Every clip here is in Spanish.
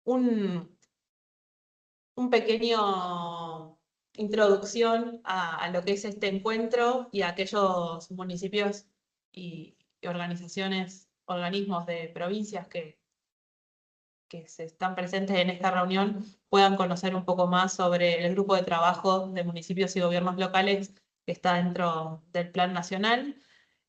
un pequeño introducción a lo que es este encuentro y a aquellos municipios y organizaciones, organismos de provincias que se están presentes en esta reunión puedan conocer un poco más sobre el grupo de trabajo de municipios y gobiernos locales que está dentro del Plan Nacional.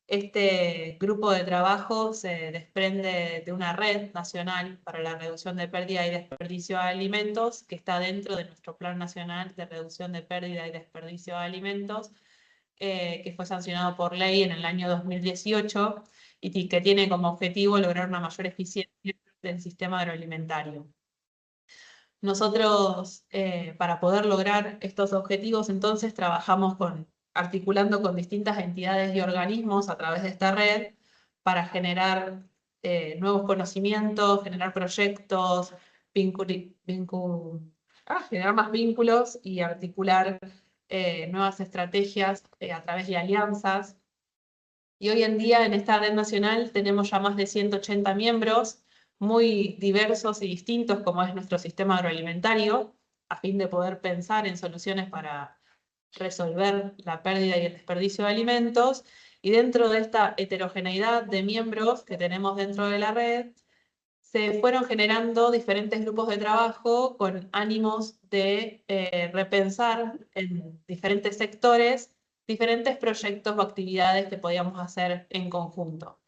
Este grupo de trabajo se desprende de una red nacional para la reducción de pérdida y desperdicio de alimentos que está dentro de nuestro Plan Nacional de Reducción de Pérdida y Desperdicio de Alimentos, que fue sancionado por ley en el año 2018 y que tiene como objetivo lograr una mayor eficiencia del sistema agroalimentario. Nosotros, para poder lograr estos objetivos, entonces trabajamos articulando con distintas entidades y organismos a través de esta red para generar nuevos conocimientos, generar proyectos, generar más vínculos y articular nuevas estrategias a través de alianzas. Y hoy en día en esta red nacional tenemos ya más de 180 miembros, muy diversos y distintos como es nuestro sistema agroalimentario, a fin de poder pensar en soluciones para resolver la pérdida y el desperdicio de alimentos. Y dentro de esta heterogeneidad de miembros que tenemos dentro de la red, se fueron generando diferentes grupos de trabajo con ánimos de repensar en diferentes sectores diferentes proyectos o actividades que podíamos hacer en conjunto.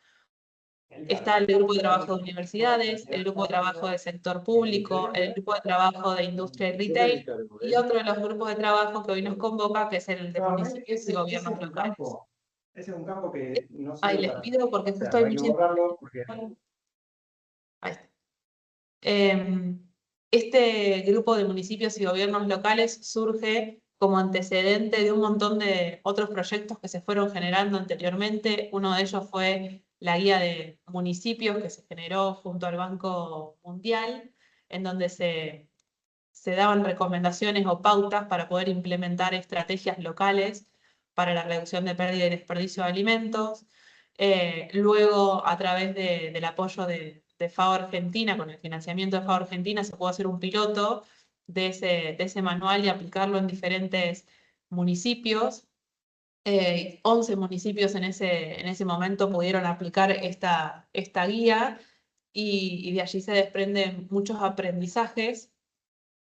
Está el grupo de trabajo de universidades, el grupo de trabajo del sector público, el grupo de trabajo de industria y retail, y otro de los grupos de trabajo que hoy nos convoca, que es el de municipios y gobiernos locales. Ese es un campo que no Ahí les pido porque justo hay mucha información. Ahí está. Este grupo de municipios y gobiernos locales surge como antecedente de un montón de otros proyectos que se fueron generando anteriormente. Uno de ellos fue la guía de municipios que se generó junto al Banco Mundial, en donde se daban recomendaciones o pautas para poder implementar estrategias locales para la reducción de pérdida y desperdicio de alimentos. Luego, a través del apoyo de FAO Argentina, con el financiamiento de FAO Argentina, se pudo hacer un piloto de ese manual y aplicarlo en diferentes municipios. 11 municipios en ese momento pudieron aplicar esta guía y de allí se desprenden muchos aprendizajes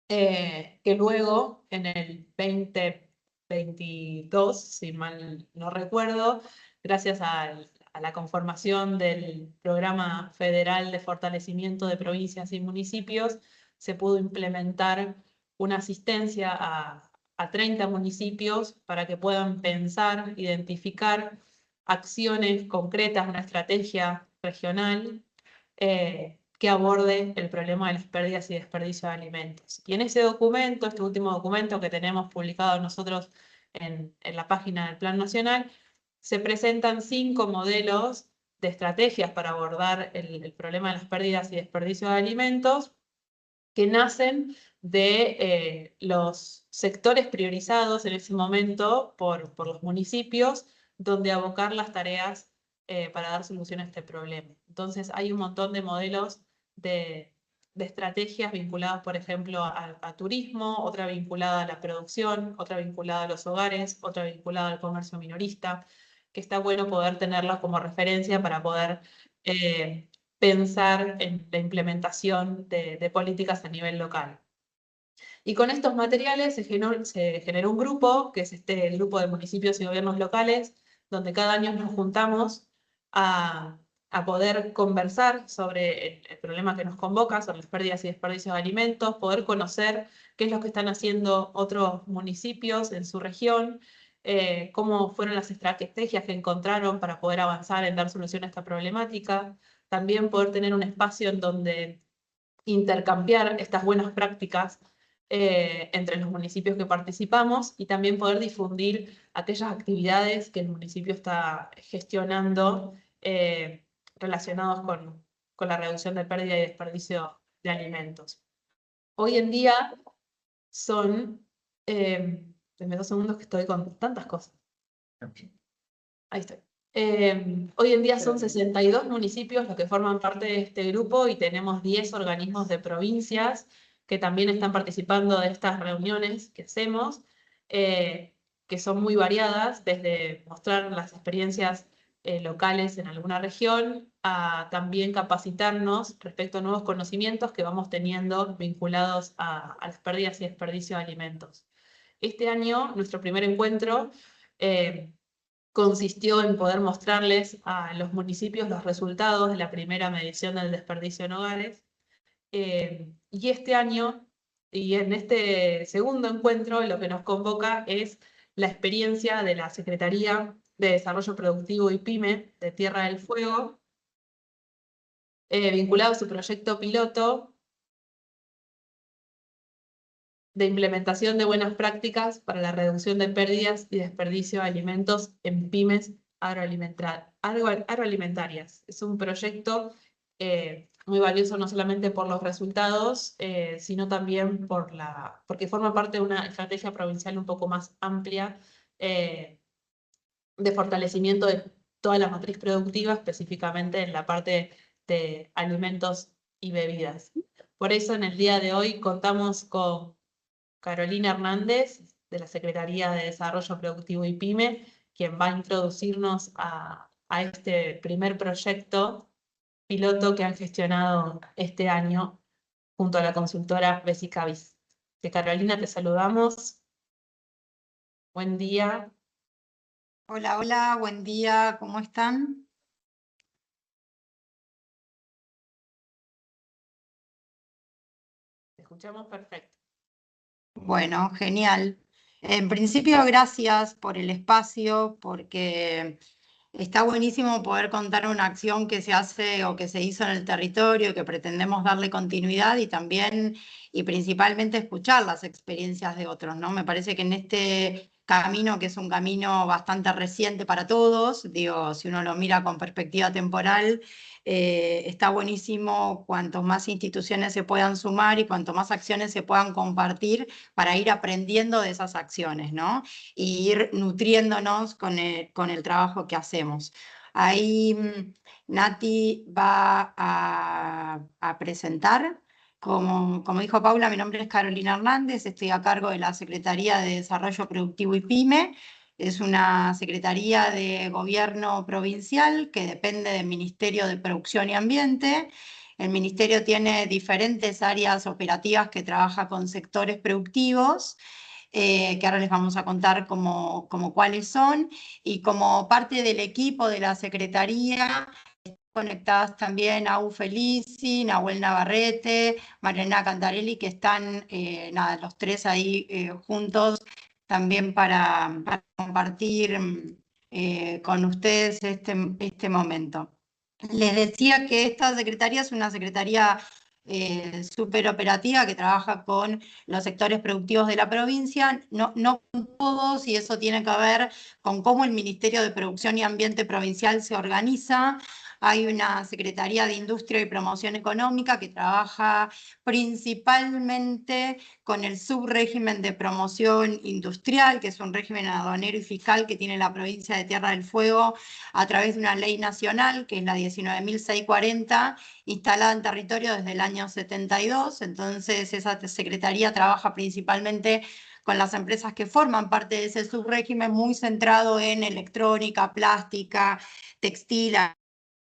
que luego en el 2022, si mal no recuerdo, gracias a la conformación del Programa Federal de Fortalecimiento de Provincias y Municipios, se pudo implementar una asistencia a 30 municipios para que puedan pensar, identificar acciones concretas, una estrategia regional que aborde el problema de las pérdidas y desperdicio de alimentos. Y en ese documento, este último documento que tenemos publicado nosotros en la página del Plan Nacional, se presentan 5 modelos de estrategias para abordar el problema de las pérdidas y desperdicio de alimentos que nacen de los sectores priorizados en ese momento por los municipios, donde abocar las tareas para dar solución a este problema. Entonces hay un montón de modelos de estrategias vinculadas, por ejemplo, a turismo, otra vinculada a la producción, otra vinculada a los hogares, otra vinculada al comercio minorista, que está bueno poder tenerla como referencia para poder pensar en la implementación de políticas a nivel local. Y con estos materiales se generó un grupo, que es el grupo de municipios y gobiernos locales, donde cada año nos juntamos a poder conversar sobre el problema que nos convoca, sobre las pérdidas y desperdicios de alimentos, poder conocer qué es lo que están haciendo otros municipios en su región, cómo fueron las estrategias que encontraron para poder avanzar en dar solución a esta problemática, también poder tener un espacio en donde intercambiar estas buenas prácticas entre los municipios que participamos y también poder difundir aquellas actividades que el municipio está gestionando relacionados con la reducción de pérdida y desperdicio de alimentos. Hoy en día son, denme 2 segundos que estoy con tantas cosas. Ahí estoy. Hoy en día son 62 municipios los que forman parte de este grupo y tenemos 10 organismos de provincias que también están participando de estas reuniones que hacemos, que son muy variadas, desde mostrar las experiencias locales en alguna región, a también capacitarnos respecto a nuevos conocimientos que vamos teniendo vinculados a las pérdidas y desperdicio de alimentos. Este año, nuestro primer encuentro consistió en poder mostrarles a los municipios los resultados de la primera medición del desperdicio en hogares. Y este año, y en este segundo encuentro, lo que nos convoca es la experiencia de la Secretaría de Desarrollo Productivo y PYME de Tierra del Fuego, vinculado a su proyecto piloto de implementación de buenas prácticas para la reducción de pérdidas y desperdicio de alimentos en pymes agroalimentarias. Es un proyecto muy valioso no solamente por los resultados, sino también porque forma parte de una estrategia provincial un poco más amplia de fortalecimiento de toda la matriz productiva, específicamente en la parte de alimentos y bebidas. Por eso en el día de hoy contamos con Carolina Hernández, de la Secretaría de Desarrollo Productivo y PYME, quien va a introducirnos a este primer proyecto piloto que han gestionado este año junto a la consultora Besicavis. Carolina, te saludamos. Buen día. Hola, hola, buen día, ¿cómo están? Te escuchamos perfecto. Bueno, genial. En principio, gracias por el espacio, porque está buenísimo poder contar una acción que se hace o que se hizo en el territorio, que pretendemos darle continuidad y también y principalmente escuchar las experiencias de otros, ¿no? Me parece que en este camino, que es un camino bastante reciente para todos, digo, si uno lo mira con perspectiva temporal, está buenísimo cuanto más instituciones se puedan sumar y cuanto más acciones se puedan compartir para ir aprendiendo de esas acciones, ¿no? Y ir nutriéndonos con el trabajo que hacemos. Ahí Nati va a presentar. Como dijo Paula, mi nombre es Carolina Hernández, estoy a cargo de la Secretaría de Desarrollo Productivo y PYME. Es una secretaría de gobierno provincial que depende del Ministerio de Producción y Ambiente. El ministerio tiene diferentes áreas operativas que trabaja con sectores productivos, que ahora les vamos a contar como cuáles son. Y como parte del equipo de la secretaría, conectadas también a Felici, Nahuel Navarrete, Mariana Cantarelli, que están los tres ahí juntos también para compartir con ustedes este momento. Les decía que esta secretaría es una secretaría súper operativa que trabaja con los sectores productivos de la provincia, no con todos, y eso tiene que ver con cómo el Ministerio de Producción y Ambiente Provincial se organiza. Hay una Secretaría de Industria y Promoción Económica que trabaja principalmente con el subrégimen de promoción industrial, que es un régimen aduanero y fiscal que tiene la provincia de Tierra del Fuego a través de una ley nacional, que es la 19.640, instalada en territorio desde el año 72. Entonces esa secretaría trabaja principalmente con las empresas que forman parte de ese subrégimen, muy centrado en electrónica, plástica, textil,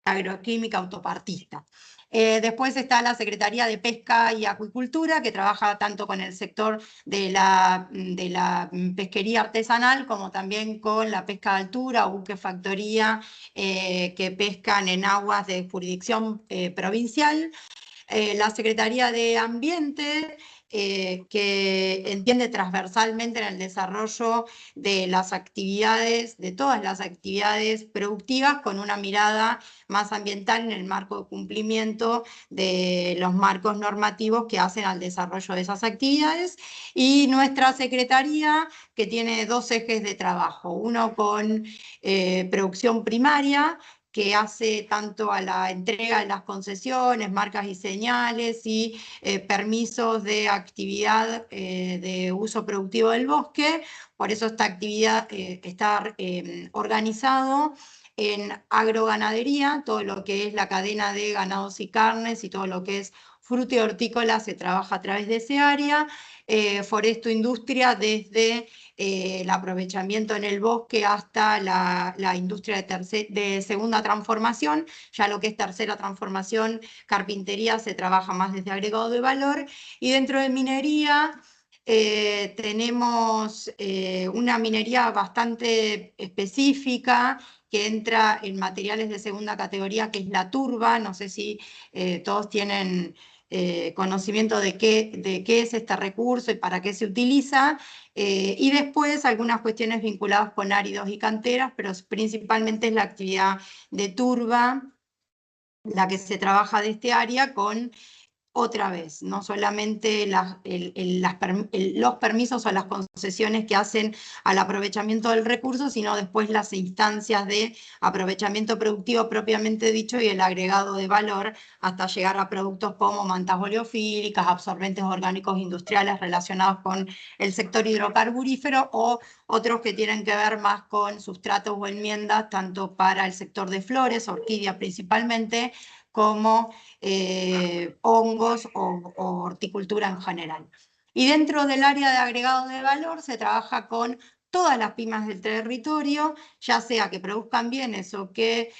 agroquímica, autopartista. Después está la Secretaría de Pesca y Acuicultura, que trabaja tanto con el sector de la pesquería artesanal como también con la pesca de altura o buquefactoría, que pescan en aguas de jurisdicción provincial. La Secretaría de Ambiente, que entiende transversalmente en el desarrollo de las actividades, de todas las actividades productivas, con una mirada más ambiental en el marco de cumplimiento de los marcos normativos que hacen al desarrollo de esas actividades. Y nuestra Secretaría, que tiene dos ejes de trabajo, uno con producción primaria, que hace tanto a la entrega de las concesiones, marcas y señales y permisos de actividad de uso productivo del bosque. Por eso esta actividad está organizado en agroganadería, todo lo que es la cadena de ganados y carnes y todo lo que es fruta y hortícola se trabaja a través de ese área. Foresto industria desde el aprovechamiento en el bosque hasta la industria de segunda transformación. Ya lo que es tercera transformación, carpintería, se trabaja más desde agregado de valor. Y dentro de minería tenemos una minería bastante específica que entra en materiales de segunda categoría, que es la turba. No sé si todos tienen conocimiento de qué es este recurso y para qué se utiliza. Y después algunas cuestiones vinculadas con áridos y canteras, pero principalmente es la actividad de turba la que se trabaja de este área con, otra vez, no solamente los permisos o las concesiones que hacen al aprovechamiento del recurso, sino después las instancias de aprovechamiento productivo propiamente dicho y el agregado de valor hasta llegar a productos como mantas oleofílicas, absorbentes orgánicos industriales relacionados con el sector hidrocarburífero o otros que tienen que ver más con sustratos o enmiendas, tanto para el sector de flores, orquídea principalmente, como hongos o horticultura en general. Y dentro del área de agregado de valor se trabaja con todas las pymes del territorio, ya sea que produzcan bienes o que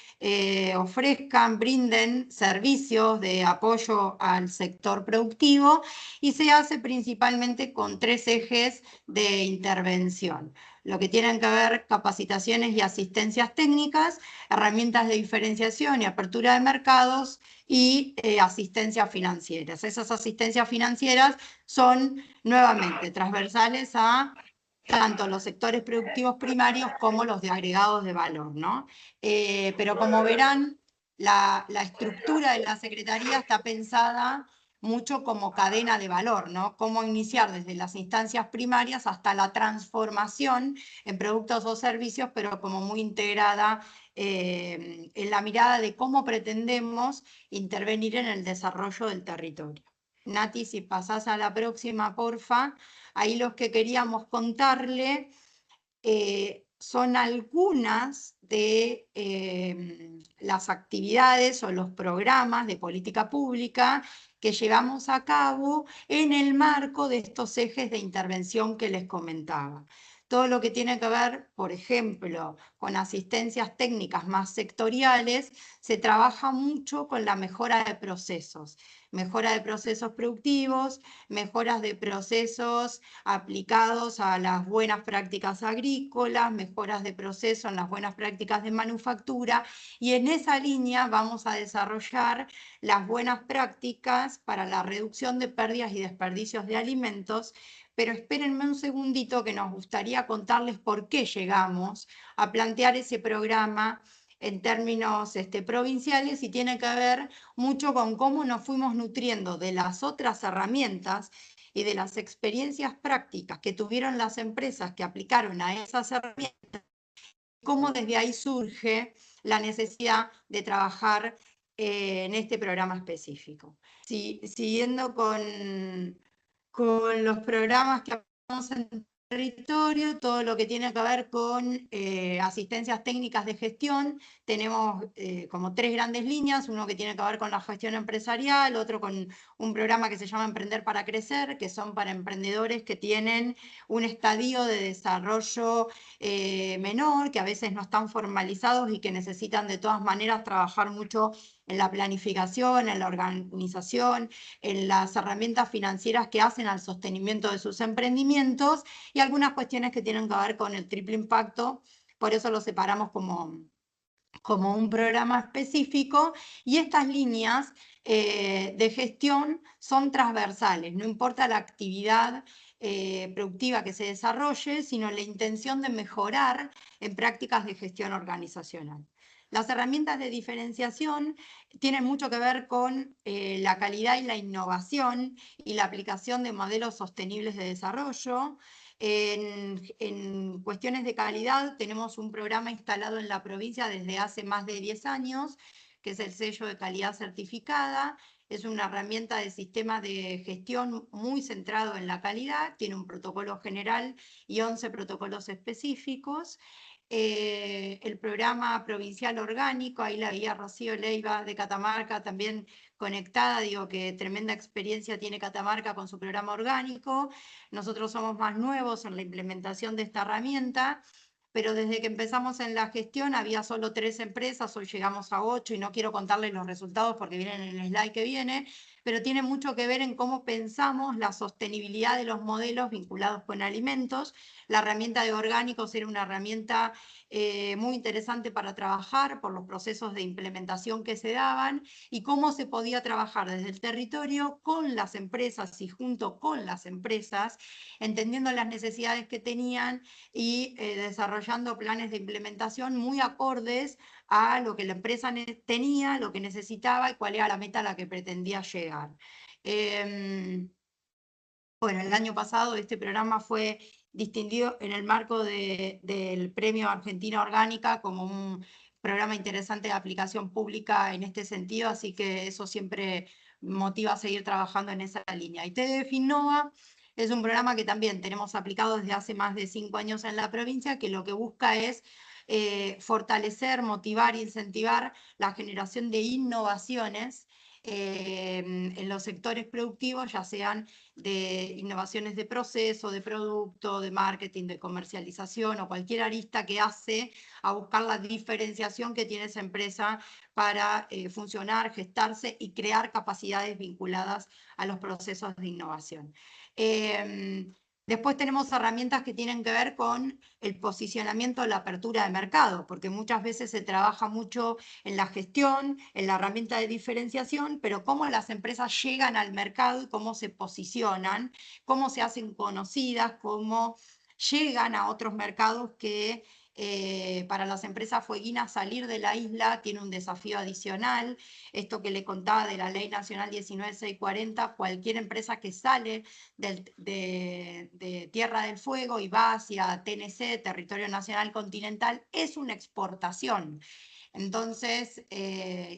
ofrezcan, brinden servicios de apoyo al sector productivo, y se hace principalmente con 3 ejes de intervención. Lo que tienen que ver capacitaciones y asistencias técnicas, herramientas de diferenciación y apertura de mercados, y asistencias financieras. Esas asistencias financieras son nuevamente transversales a tanto los sectores productivos primarios como los de agregados de valor, ¿no? Pero como verán, la estructura de la Secretaría está pensada mucho como cadena de valor, ¿no? Cómo iniciar desde las instancias primarias hasta la transformación en productos o servicios, pero como muy integrada en la mirada de cómo pretendemos intervenir en el desarrollo del territorio. Nati, si pasás a la próxima, porfa. Ahí los que queríamos contarle son algunas de las actividades o los programas de política pública que llevamos a cabo en el marco de estos ejes de intervención que les comentaba. Todo lo que tiene que ver, por ejemplo, con asistencias técnicas más sectoriales, se trabaja mucho con la mejora de procesos productivos, mejoras de procesos aplicados a las buenas prácticas agrícolas, mejoras de proceso en las buenas prácticas de manufactura, y en esa línea vamos a desarrollar las buenas prácticas para la reducción de pérdidas y desperdicios de alimentos. Pero espérenme un segundito que nos gustaría contarles por qué llegamos a plantear ese programa en términos provinciales, y tiene que ver mucho con cómo nos fuimos nutriendo de las otras herramientas y de las experiencias prácticas que tuvieron las empresas que aplicaron a esas herramientas, cómo desde ahí surge la necesidad de trabajar en este programa específico. Siguiendo con los programas que hacemos en territorio, todo lo que tiene que ver con asistencias técnicas de gestión, tenemos como 3 grandes líneas, uno que tiene que ver con la gestión empresarial, otro con un programa que se llama Emprender para Crecer, que son para emprendedores que tienen un estadio de desarrollo menor, que a veces no están formalizados y que necesitan de todas maneras trabajar mucho en la planificación, en la organización, en las herramientas financieras que hacen al sostenimiento de sus emprendimientos, y algunas cuestiones que tienen que ver con el triple impacto. Por eso lo separamos como un programa específico, y estas líneas de gestión son transversales, no importa la actividad productiva que se desarrolle, sino la intención de mejorar en prácticas de gestión organizacional. Las herramientas de diferenciación tienen mucho que ver con la calidad y la innovación y la aplicación de modelos sostenibles de desarrollo. En cuestiones de calidad tenemos un programa instalado en la provincia desde hace más de 10 años, que es el sello de calidad certificada. Es una herramienta de sistema de gestión muy centrado en la calidad, tiene un protocolo general y 11 protocolos específicos. el programa provincial orgánico, ahí la veía Rocío Leiva de Catamarca también conectada, digo que tremenda experiencia tiene Catamarca con su programa orgánico. Nosotros somos más nuevos en la implementación de esta herramienta, pero desde que empezamos en la gestión había solo 3 empresas, hoy llegamos a 8 y no quiero contarles los resultados porque vienen en el slide que viene, pero tiene mucho que ver en cómo pensamos la sostenibilidad de los modelos vinculados con alimentos. La herramienta de orgánicos era una herramienta muy interesante para trabajar por los procesos de implementación que se daban y cómo se podía trabajar desde el territorio con las empresas y junto con las empresas, entendiendo las necesidades que tenían y desarrollando planes de implementación muy acordes a lo que la empresa tenía, lo que necesitaba y cuál era la meta a la que pretendía llegar. Bueno, el año pasado este programa fue distinguido en el marco del Premio Argentina Orgánica como un programa interesante de aplicación pública en este sentido, así que eso siempre motiva a seguir trabajando en esa línea. Y TDF Innova es un programa que también tenemos aplicado desde hace más de 5 años en la provincia, que lo que busca es fortalecer, motivar e incentivar la generación de innovaciones en los sectores productivos, ya sean de innovaciones de proceso, de producto, de marketing, de comercialización o cualquier arista que hace a buscar la diferenciación que tiene esa empresa para funcionar, gestarse y crear capacidades vinculadas a los procesos de innovación. Después tenemos herramientas que tienen que ver con el posicionamiento, la apertura de mercado, porque muchas veces se trabaja mucho en la gestión, en la herramienta de diferenciación, pero cómo las empresas llegan al mercado y cómo se posicionan, cómo se hacen conocidas, cómo llegan a otros mercados que para las empresas fueguinas salir de la isla tiene un desafío adicional. Esto que le contaba de la Ley Nacional 19640, cualquier empresa que sale de Tierra del Fuego y va hacia TNC, Territorio Nacional Continental, es una exportación. Entonces,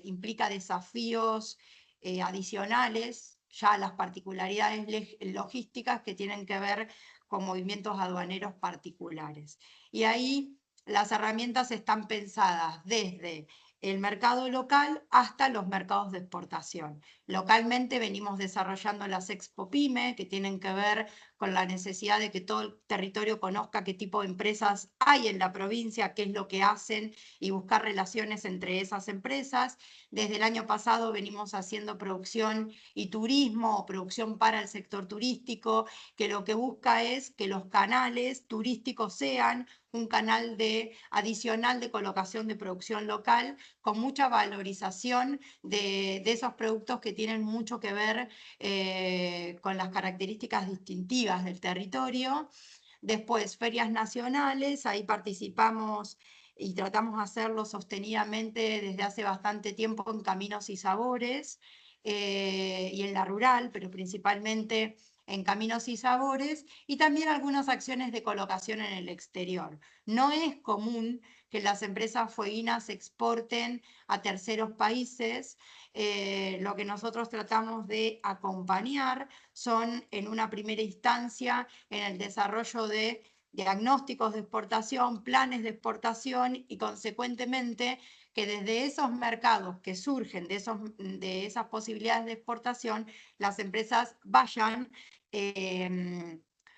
implica desafíos adicionales, ya las particularidades logísticas que tienen que ver con movimientos aduaneros particulares. Y ahí las herramientas están pensadas desde el mercado local hasta los mercados de exportación. Localmente venimos desarrollando las Expo Pyme, que tienen que ver con la necesidad de que todo el territorio conozca qué tipo de empresas hay en la provincia, qué es lo que hacen y buscar relaciones entre esas empresas. Desde el año pasado venimos haciendo producción y turismo o producción para el sector turístico, que lo que busca es que los canales turísticos sean un canal adicional de colocación de producción local con mucha valorización de esos productos que tienen mucho que ver con las características distintivas del territorio. Después, ferias nacionales, ahí participamos y tratamos de hacerlo sostenidamente desde hace bastante tiempo en Caminos y Sabores y en la rural, pero principalmente en Caminos y Sabores, y también algunas acciones de colocación en el exterior. No es común que las empresas fueguinas exporten a terceros países. Lo que nosotros tratamos de acompañar son, en una primera instancia, en el desarrollo de diagnósticos de exportación, planes de exportación y, consecuentemente, que desde esos mercados que surgen, de esas posibilidades de exportación, las empresas vayan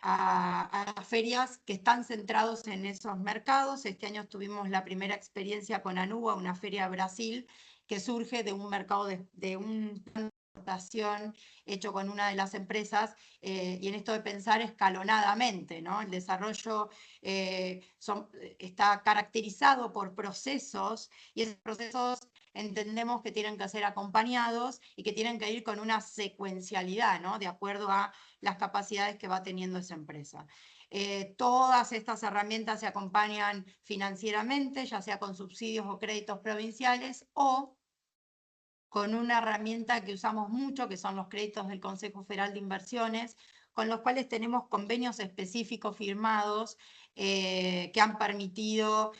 a las ferias que están centrados en esos mercados. Este año tuvimos la primera experiencia con Anuba, una feria de Brasil, que surge de un mercado de un plan de exportación hecho con una de las empresas, y en esto de pensar escalonadamente, ¿no? El desarrollo está caracterizado por procesos, y esos procesos entendemos que tienen que ser acompañados y que tienen que ir con una secuencialidad, ¿no? De acuerdo a las capacidades que va teniendo esa empresa. Todas estas herramientas se acompañan financieramente, ya sea con subsidios o créditos provinciales o con una herramienta que usamos mucho, que son los créditos del Consejo Federal de Inversiones, con los cuales tenemos convenios específicos firmados que han permitido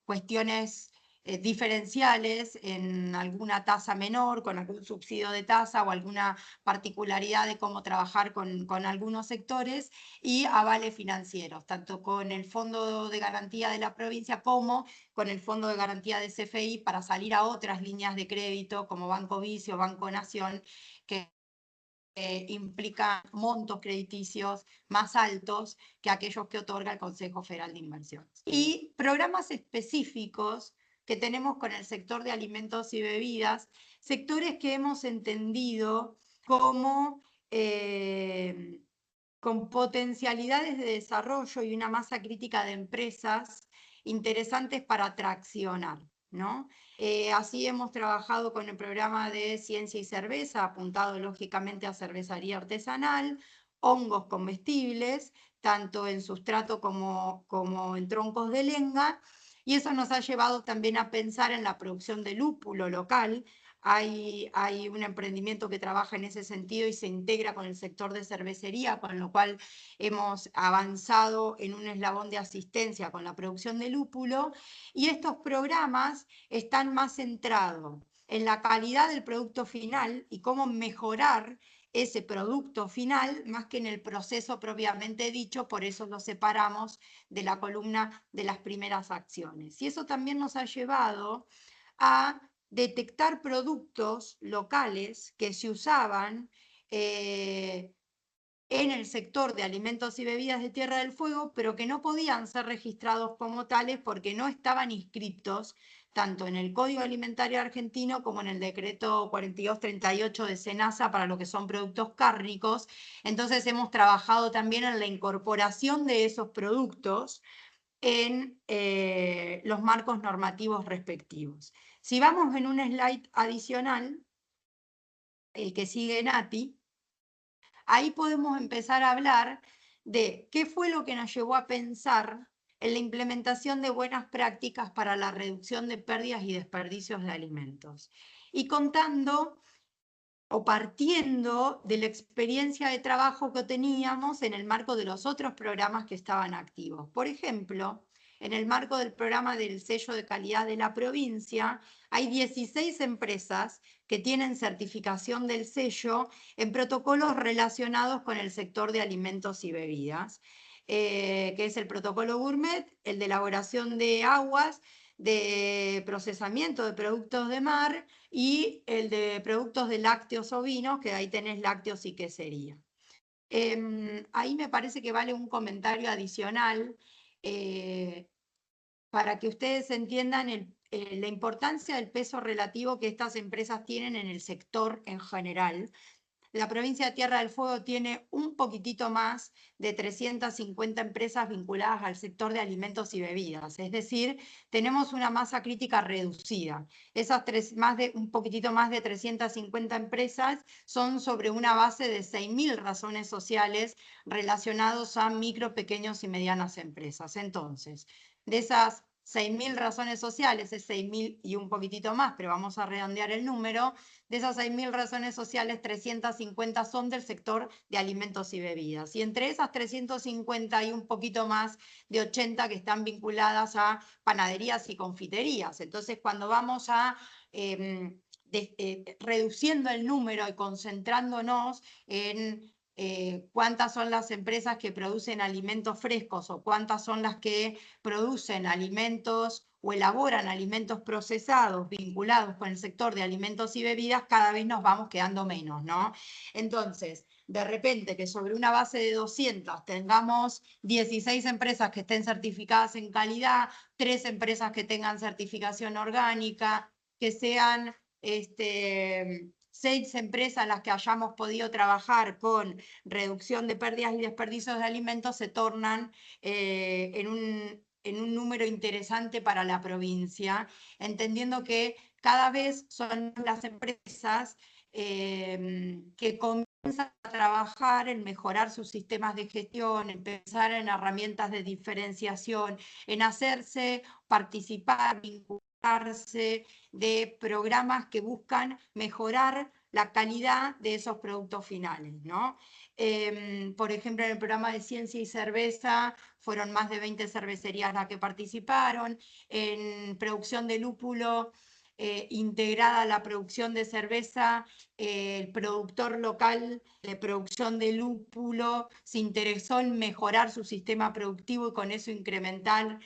cuestiones diferenciales en alguna tasa menor, con algún subsidio de tasa o alguna particularidad de cómo trabajar con algunos sectores, y avales financieros, tanto con el Fondo de Garantía de la provincia como con el Fondo de Garantía de CFI para salir a otras líneas de crédito como Banco Vicio, Banco Nación, que implica montos crediticios más altos que aquellos que otorga el Consejo Federal de Inversiones. Y programas específicos que tenemos con el sector de alimentos y bebidas, sectores que hemos entendido como con potencialidades de desarrollo y una masa crítica de empresas interesantes para traccionar, ¿no? Así hemos trabajado con el programa de Ciencia y Cerveza, apuntado lógicamente a cervecería artesanal, hongos comestibles, tanto en sustrato como en troncos de lenga, y eso nos ha llevado también a pensar en la producción de lúpulo local. Hay un emprendimiento que trabaja en ese sentido y se integra con el sector de cervecería, con lo cual hemos avanzado en un eslabón de asistencia con la producción de lúpulo, y estos programas están más centrados en la calidad del producto final y cómo mejorar ese producto final más que en el proceso propiamente dicho, por eso lo separamos de la columna de las primeras acciones. Y eso también nos ha llevado a detectar productos locales que se usaban en el sector de alimentos y bebidas de Tierra del Fuego, pero que no podían ser registrados como tales porque no estaban inscritos tanto en el Código Alimentario Argentino como en el decreto 4238 de SENASA para lo que son productos cárnicos. Entonces hemos trabajado también en la incorporación de esos productos en los marcos normativos respectivos. Si vamos en un slide adicional, el que sigue Nati, ahí podemos empezar a hablar de qué fue lo que nos llevó a pensar en la implementación de buenas prácticas para la reducción de pérdidas y desperdicios de alimentos. Y contando o partiendo de la experiencia de trabajo que teníamos en el marco de los otros programas que estaban activos. Por ejemplo, en el marco del programa del sello de calidad de la provincia, hay 16 empresas que tienen certificación del sello en protocolos relacionados con el sector de alimentos y bebidas, que es el protocolo gourmet, el de elaboración de aguas, de procesamiento de productos de mar y el de productos de lácteos ovinos, que ahí tenés lácteos y quesería. Ahí me parece que vale un comentario adicional para que ustedes entiendan la importancia del peso relativo que estas empresas tienen en el sector en general. La provincia de Tierra del Fuego tiene un poquitito más de 350 empresas vinculadas al sector de alimentos y bebidas, es decir, tenemos una masa crítica reducida. Esas un poquitito más de 350 empresas son sobre una base de 6.000 razones sociales relacionados a micro, pequeños y medianas empresas. Entonces, de esas 6.000 razones sociales, es 6.000 y un poquitito más, pero vamos a redondear el número. De esas 6.000 razones sociales, 350 son del sector de alimentos y bebidas. Y entre esas 350 hay un poquito más de 80 que están vinculadas a panaderías y confiterías. Entonces, cuando vamos a reduciendo el número y concentrándonos en cuántas son las empresas que producen alimentos frescos o cuántas son las que producen alimentos o elaboran alimentos procesados vinculados con el sector de alimentos y bebidas, cada vez nos vamos quedando menos, ¿no? Entonces, de repente que sobre una base de 200 tengamos 16 empresas que estén certificadas en calidad, 3 empresas que tengan certificación orgánica, que sean 6 empresas las que hayamos podido trabajar con reducción de pérdidas y desperdicios de alimentos, se tornan en un número interesante para la provincia, entendiendo que cada vez son las empresas que comienzan a trabajar en mejorar sus sistemas de gestión, en pensar en herramientas de diferenciación, en hacerse participar, vincularse de programas que buscan mejorar la calidad de esos productos finales, ¿no? Por ejemplo, en el programa de Ciencia y Cerveza fueron más de 20 cervecerías las que participaron. En producción de lúpulo, integrada a la producción de cerveza, el productor local de producción de lúpulo se interesó en mejorar su sistema productivo y con eso incrementar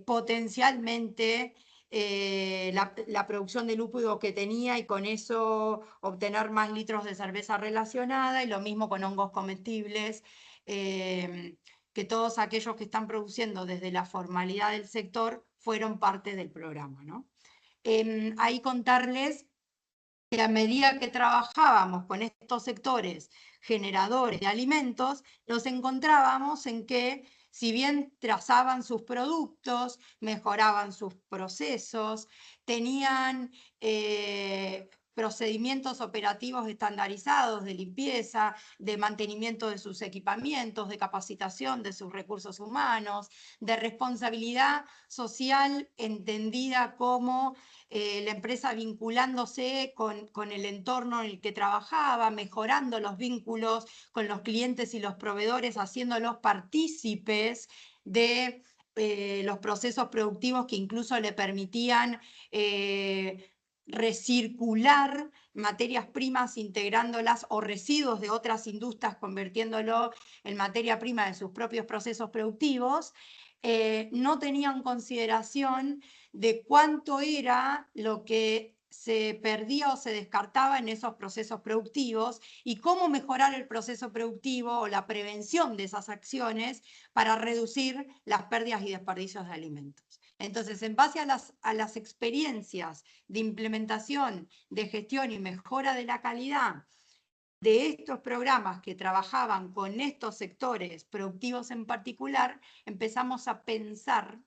potencialmente la producción de lúpulo que tenía y con eso obtener más litros de cerveza relacionada, y lo mismo con hongos comestibles, que todos aquellos que están produciendo desde la formalidad del sector fueron parte del programa, ¿no? Ahí contarles que a medida que trabajábamos con estos sectores generadores de alimentos, nos encontrábamos en que, si bien trazaban sus productos, mejoraban sus procesos, tenían procedimientos operativos estandarizados de limpieza, de mantenimiento de sus equipamientos, de capacitación de sus recursos humanos, de responsabilidad social entendida como la empresa vinculándose con el entorno en el que trabajaba, mejorando los vínculos con los clientes y los proveedores, haciéndolos partícipes de los procesos productivos que incluso le permitían recircular materias primas, integrándolas, o residuos de otras industrias, convirtiéndolo en materia prima de sus propios procesos productivos. No tenían consideración de cuánto era lo que se perdía o se descartaba en esos procesos productivos y cómo mejorar el proceso productivo o la prevención de esas acciones para reducir las pérdidas y desperdicios de alimentos. Entonces, en base a las experiencias de implementación, de gestión y mejora de la calidad de estos programas que trabajaban con estos sectores productivos en particular, empezamos a pensar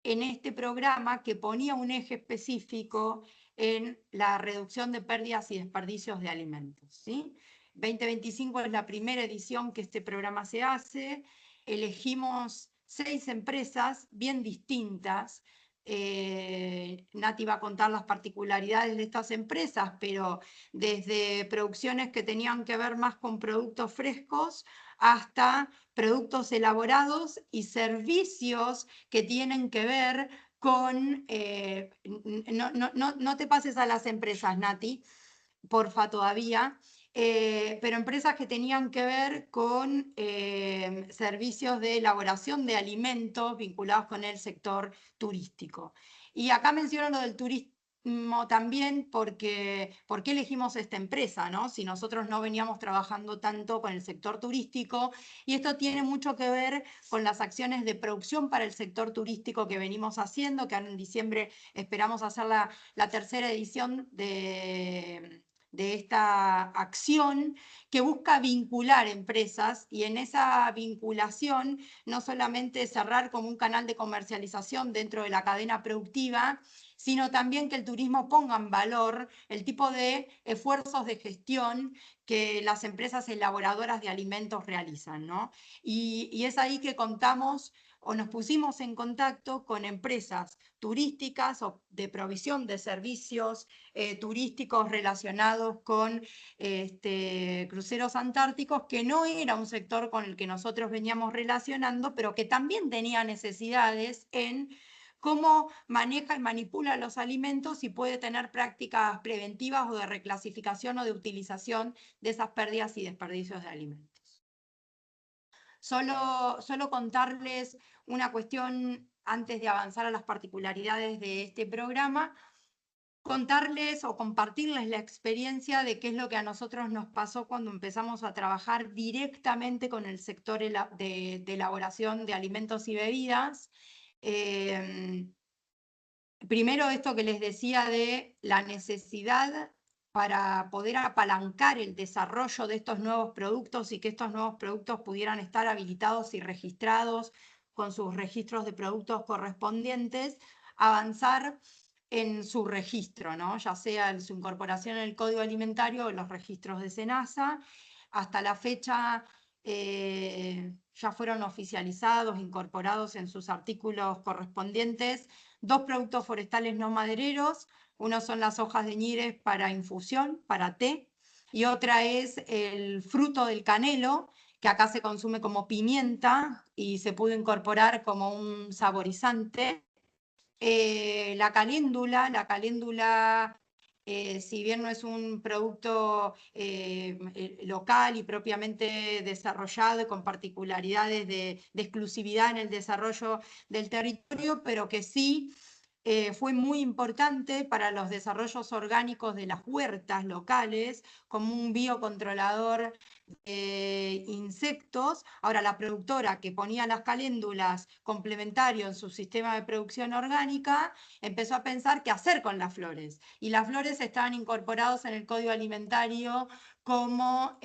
en este programa que ponía un eje específico en la reducción de pérdidas y desperdicios de alimentos, ¿sí? 2025 es la primera edición que este programa se hace. Elegimos 6 empresas bien distintas. Nati va a contar las particularidades de estas empresas, pero desde producciones que tenían que ver más con productos frescos hasta productos elaborados y servicios que tienen que ver con... no te pases a las empresas, Nati, porfa, todavía. Pero empresas que tenían que ver con servicios de elaboración de alimentos vinculados con el sector turístico. Y acá menciono lo del turismo también porque, ¿por qué elegimos esta empresa, ¿no? Si nosotros no veníamos trabajando tanto con el sector turístico, y esto tiene mucho que ver con las acciones de producción para el sector turístico que venimos haciendo, que ahora en diciembre esperamos hacer la tercera edición de esta acción que busca vincular empresas, y en esa vinculación no solamente cerrar como un canal de comercialización dentro de la cadena productiva, sino también que el turismo ponga en valor el tipo de esfuerzos de gestión que las empresas elaboradoras de alimentos realizan, ¿no? Y es ahí que contamos o nos pusimos en contacto con empresas turísticas o de provisión de servicios turísticos relacionados con cruceros antárticos, que no era un sector con el que nosotros veníamos relacionando, pero que también tenía necesidades en cómo maneja y manipula los alimentos y puede tener prácticas preventivas o de reclasificación o de utilización de esas pérdidas y desperdicios de alimentos. Solo contarles una cuestión antes de avanzar a las particularidades de este programa, contarles o compartirles la experiencia de qué es lo que a nosotros nos pasó cuando empezamos a trabajar directamente con el sector de elaboración de alimentos y bebidas. Primero, esto que les decía de la necesidad para poder apalancar el desarrollo de estos nuevos productos y que estos nuevos productos pudieran estar habilitados y registrados con sus registros de productos correspondientes, avanzar en su registro, ¿no? Ya sea en su incorporación en el Código Alimentario o en los registros de SENASA. Hasta la fecha ya fueron oficializados, incorporados en sus artículos correspondientes, 2 productos forestales no madereros. Uno son las hojas de ñires para infusión, para té, y otra es el fruto del canelo, que acá se consume como pimienta y se pudo incorporar como un saborizante. La caléndula, si bien no es un producto local y propiamente desarrollado y con particularidades de exclusividad en el desarrollo del territorio, pero que sí fue muy importante para los desarrollos orgánicos de las huertas locales como un biocontrolador de insectos. Ahora, la productora que ponía las caléndulas complementario en su sistema de producción orgánica empezó a pensar qué hacer con las flores. Y las flores estaban incorporadas en el código alimentario como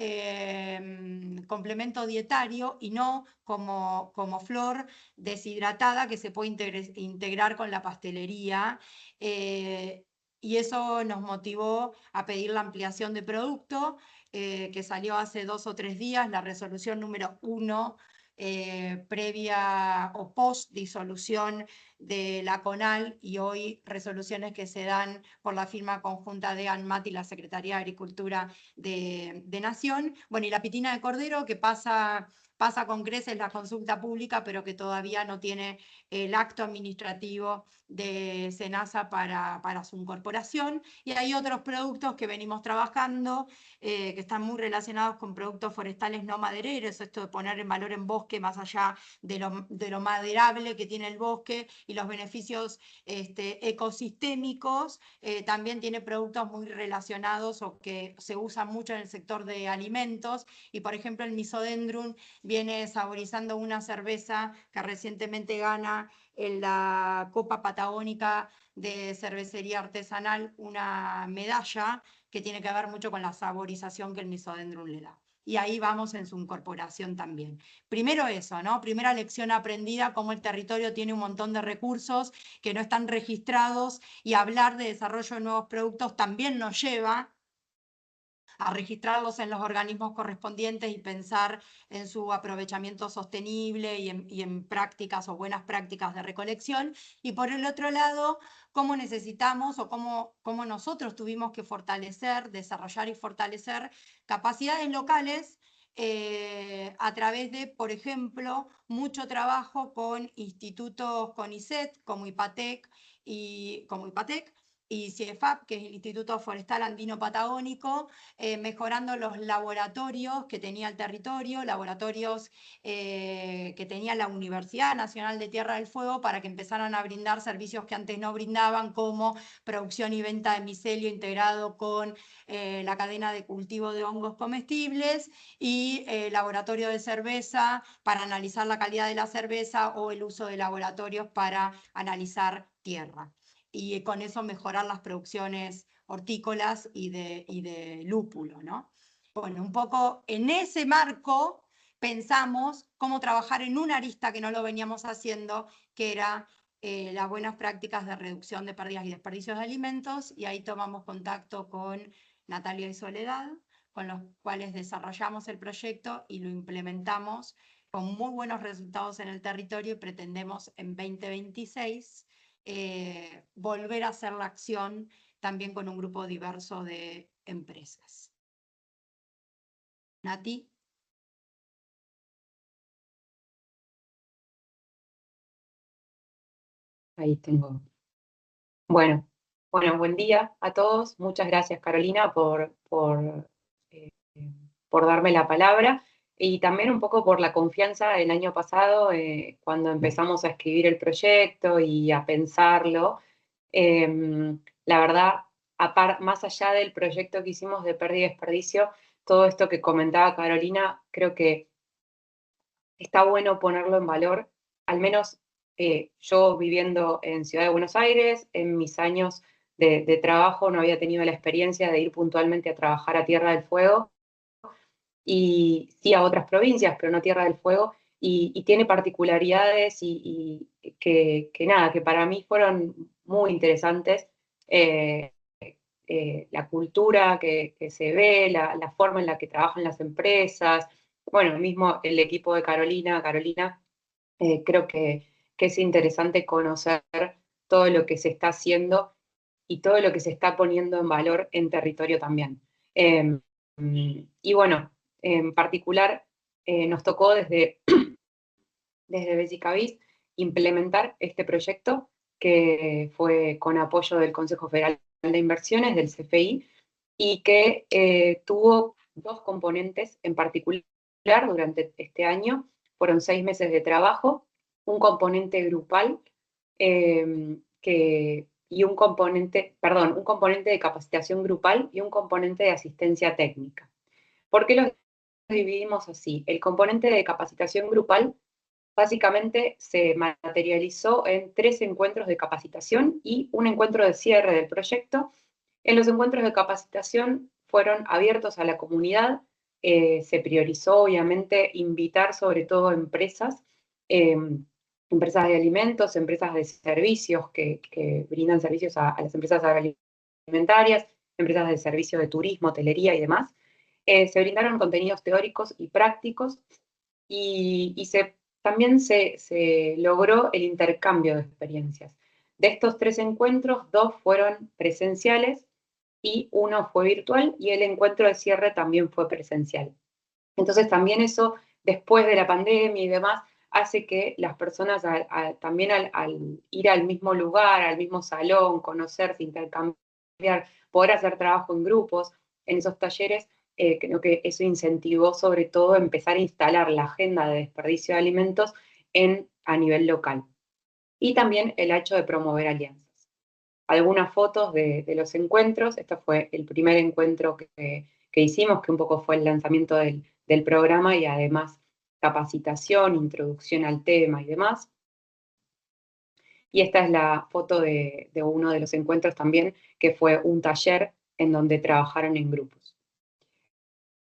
complemento dietario y no como flor deshidratada que se puede integrar con la pastelería. Y eso nos motivó a pedir la ampliación de producto, que salió hace 2 o 3 días, la resolución número 1, previa o post disolución de la CONAL, y hoy resoluciones que se dan por la firma conjunta de ANMAT y la Secretaría de Agricultura de Nación. Bueno, y la pitina de cordero, que pasa con creces la consulta pública, pero que todavía no tiene el acto administrativo de SENASA para su incorporación. Y hay otros productos que venimos trabajando, que están muy relacionados con productos forestales no madereros, esto de poner en valor en bosque más allá de lo maderable que tiene el bosque y los beneficios ecosistémicos. También tiene productos muy relacionados o que se usan mucho en el sector de alimentos, y por ejemplo el Misodendrum viene saborizando una cerveza que recientemente gana en la Copa Patagónica de Cervecería Artesanal una medalla que tiene que ver mucho con la saborización que el Misodendrum le da. Y ahí vamos en su incorporación también. Primero eso, ¿no? Primera lección aprendida, cómo el territorio tiene un montón de recursos que no están registrados, y hablar de desarrollo de nuevos productos también nos lleva a registrarlos en los organismos correspondientes y pensar en su aprovechamiento sostenible y en prácticas o buenas prácticas de recolección. Y por el otro lado, cómo necesitamos o cómo nosotros tuvimos que desarrollar y fortalecer capacidades locales a través de, por ejemplo, mucho trabajo con institutos CONICET como IPATEC y CIEFAP, que es el Instituto Forestal Andino Patagónico, mejorando los laboratorios que tenía el territorio, laboratorios que tenía la Universidad Nacional de Tierra del Fuego, para que empezaran a brindar servicios que antes no brindaban, como producción y venta de micelio integrado con la cadena de cultivo de hongos comestibles, y laboratorio de cerveza para analizar la calidad de la cerveza, o el uso de laboratorios para analizar tierra. Y con eso mejorar las producciones hortícolas y de lúpulo, ¿no? Bueno, un poco en ese marco pensamos cómo trabajar en una arista que no lo veníamos haciendo, que era las buenas prácticas de reducción de pérdidas y desperdicios de alimentos, y ahí tomamos contacto con Natalia y Soledad, con los cuales desarrollamos el proyecto y lo implementamos con muy buenos resultados en el territorio, y pretendemos en 2026 volver a hacer la acción también con un grupo diverso de empresas. Nati. Ahí tengo. Bueno, buen día a todos. Muchas gracias, Carolina, eh, por darme la palabra, y también un poco por la confianza el año pasado, cuando empezamos a escribir el proyecto y a pensarlo. La verdad, más allá del proyecto que hicimos de pérdida y desperdicio, todo esto que comentaba Carolina, creo que está bueno ponerlo en valor. Al menos yo, viviendo en Ciudad de Buenos Aires, en mis años de trabajo no había tenido la experiencia de ir puntualmente a trabajar a Tierra del Fuego, y sí a otras provincias, pero no Tierra del Fuego, y tiene particularidades que nada, que para mí fueron muy interesantes. La cultura que se ve, la forma en la que trabajan las empresas, bueno, mismo el equipo de Carolina, creo que es interesante conocer todo lo que se está haciendo y todo lo que se está poniendo en valor en territorio también. y bueno, en particular nos tocó desde Besicavis implementar este proyecto que fue con apoyo del Consejo Federal de Inversiones, del CFI, y que tuvo dos componentes en particular durante este año. Fueron 6 meses de trabajo, un componente grupal y un componente de capacitación grupal y un componente de asistencia técnica. ¿Por qué los dividimos así? El componente de capacitación grupal básicamente se materializó en 3 encuentros de capacitación y un encuentro de cierre del proyecto. En los encuentros de capacitación fueron abiertos a la comunidad, se priorizó obviamente invitar sobre todo empresas, empresas de alimentos, empresas de servicios que brindan servicios a las empresas agroalimentarias, empresas de servicios de turismo, hotelería y demás. Se brindaron contenidos teóricos y prácticos y también se logró el intercambio de experiencias. De estos 3 encuentros, 2 fueron presenciales y 1 fue virtual, y el encuentro de cierre también fue presencial. Entonces también eso, después de la pandemia y demás, hace que las personas también al ir al mismo lugar, al mismo salón, conocerse, intercambiar, poder hacer trabajo en grupos, en esos talleres, creo que eso incentivó sobre todo empezar a instalar la agenda de desperdicio de alimentos a nivel local. Y también el hecho de promover alianzas. Algunas fotos de los encuentros. Este fue el primer encuentro que hicimos, que un poco fue el lanzamiento del programa y además capacitación, introducción al tema y demás. Y esta es la foto de uno de los encuentros también, que fue un taller en donde trabajaron en grupos.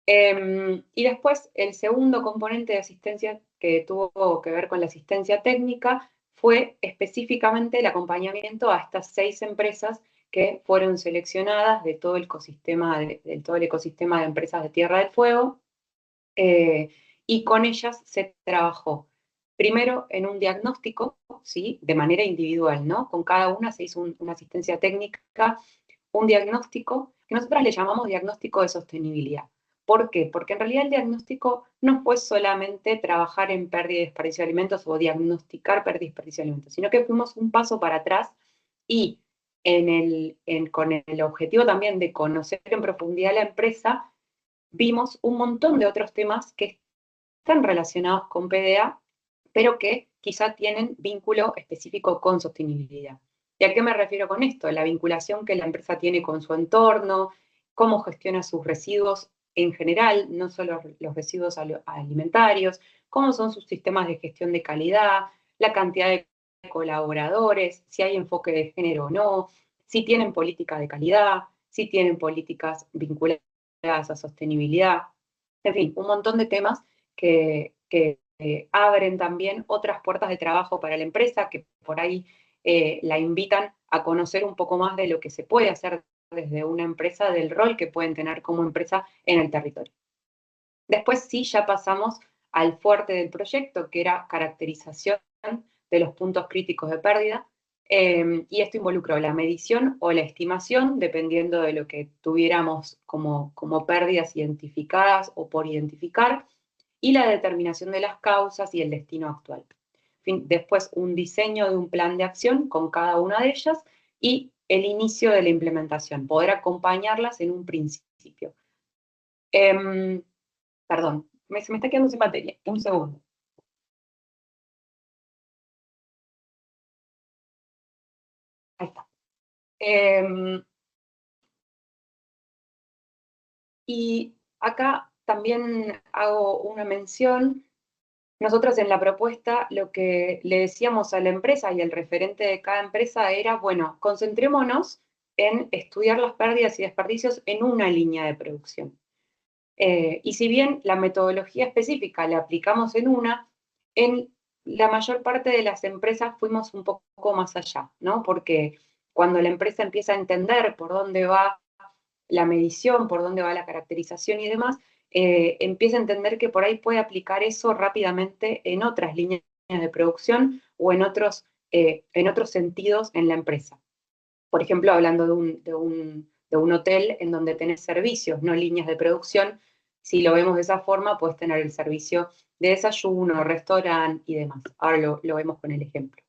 Y después el segundo componente de asistencia que tuvo que ver con la asistencia técnica fue específicamente el acompañamiento a estas 6 empresas que fueron seleccionadas de todo el ecosistema de empresas de Tierra del Fuego, y con ellas se trabajó primero en un diagnóstico, ¿sí? De manera individual, ¿no? Con cada una se hizo una asistencia técnica, un diagnóstico que nosotros le llamamos diagnóstico de sostenibilidad. ¿Por qué? Porque en realidad el diagnóstico no fue solamente trabajar en pérdida y desperdicio de alimentos o diagnosticar pérdida y desperdicio de alimentos, sino que fuimos un paso para atrás y con el objetivo también de conocer en profundidad la empresa, vimos un montón de otros temas que están relacionados con PDA, pero que quizá tienen vínculo específico con sostenibilidad. ¿Y a qué me refiero con esto? La vinculación que la empresa tiene con su entorno, cómo gestiona sus residuos en general, no solo los residuos alimentarios, cómo son sus sistemas de gestión de calidad, la cantidad de colaboradores, si hay enfoque de género o no, si tienen política de calidad, si tienen políticas vinculadas a sostenibilidad, en fin, un montón de temas que abren también otras puertas de trabajo para la empresa, que por ahí la invitan a conocer un poco más de lo que se puede hacer desde una empresa, del rol que pueden tener como empresa en el territorio. Después sí, ya pasamos al fuerte del proyecto, que era caracterización de los puntos críticos de pérdida, y esto involucró la medición o la estimación, dependiendo de lo que tuviéramos como pérdidas identificadas o por identificar, y la determinación de las causas y el destino actual. Después un diseño de un plan de acción con cada una de ellas y el inicio de la implementación, poder acompañarlas en un principio. Perdón, se me está quedando sin batería, un segundo. Ahí está. Y acá también hago una mención. Nosotros en la propuesta lo que le decíamos a la empresa y el referente de cada empresa era, bueno, concentrémonos en estudiar las pérdidas y desperdicios en una línea de producción. Y si bien la metodología específica la aplicamos en la mayor parte de las empresas fuimos un poco más allá, ¿no? Porque cuando la empresa empieza a entender por dónde va la medición, por dónde va la caracterización y demás, empieza a entender que por ahí puede aplicar eso rápidamente en otras líneas de producción o en otros sentidos en la empresa. Por ejemplo, hablando de de un hotel en donde tenés servicios, no líneas de producción. Si lo vemos de esa forma, puedes tener el servicio de desayuno, restaurante y demás. Ahora lo vemos con el ejemplo.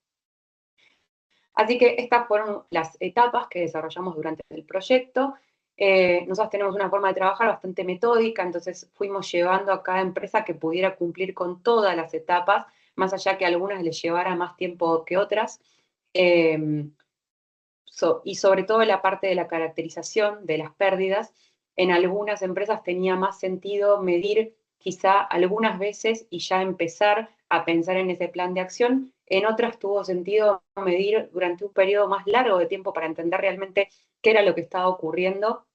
Así que estas fueron las etapas que desarrollamos durante el proyecto. Nosotros tenemos una forma de trabajar bastante metódica, entonces fuimos llevando a cada empresa que pudiera cumplir con todas las etapas, más allá que a algunas les llevara más tiempo que otras. Y sobre todo la parte de la caracterización de las pérdidas, en algunas empresas tenía más sentido medir quizá algunas veces y ya empezar a pensar en ese plan de acción. En otras tuvo sentido medir durante un periodo más largo de tiempo para entender realmente qué era lo que estaba ocurriendo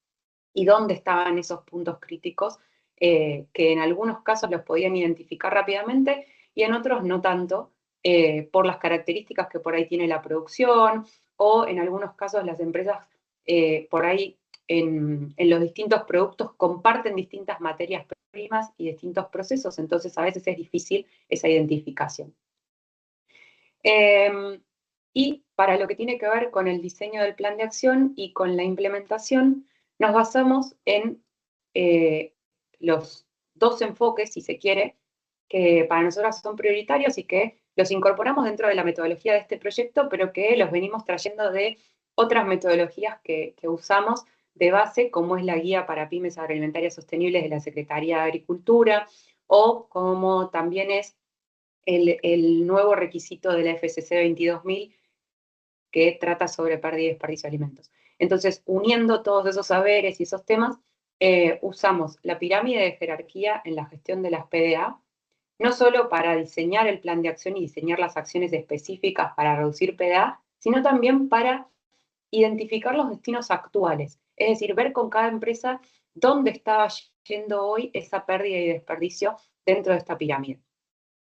y dónde estaban esos puntos críticos, que en algunos casos los podían identificar rápidamente y en otros no tanto, por las características que por ahí tiene la producción, o en algunos casos las empresas por ahí en los distintos productos comparten distintas materias primas y distintos procesos, entonces a veces es difícil esa identificación. Y para lo que tiene que ver con el diseño del plan de acción y con la implementación, nos basamos en los dos enfoques, si se quiere, que para nosotros son prioritarios y que los incorporamos dentro de la metodología de este proyecto, pero que los venimos trayendo de otras metodologías que usamos de base, como es la Guía para Pymes Agroalimentarias Sostenibles de la Secretaría de Agricultura, o como también es el nuevo requisito de la FCC 22000, que trata sobre pérdida y desperdicio de alimentos. Entonces, uniendo todos esos saberes y esos temas, usamos la pirámide de jerarquía en la gestión de las PDA, no solo para diseñar el plan de acción y diseñar las acciones específicas para reducir PDA, sino también para identificar los destinos actuales, es decir, ver con cada empresa dónde estaba yendo hoy esa pérdida y desperdicio dentro de esta pirámide.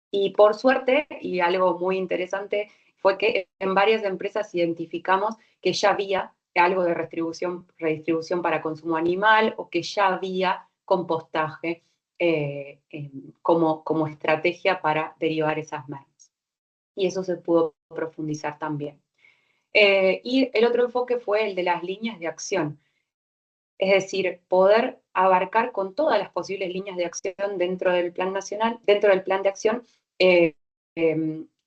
Y por suerte, y algo muy interesante, fue que en varias empresas identificamos que ya había algo de redistribución para consumo animal o que ya había compostaje como estrategia para derivar esas mermas. Y eso se pudo profundizar también. Y el otro enfoque fue el de las líneas de acción. Es decir, poder abarcar con todas las posibles líneas de acción dentro del plan nacional, dentro del plan de acción,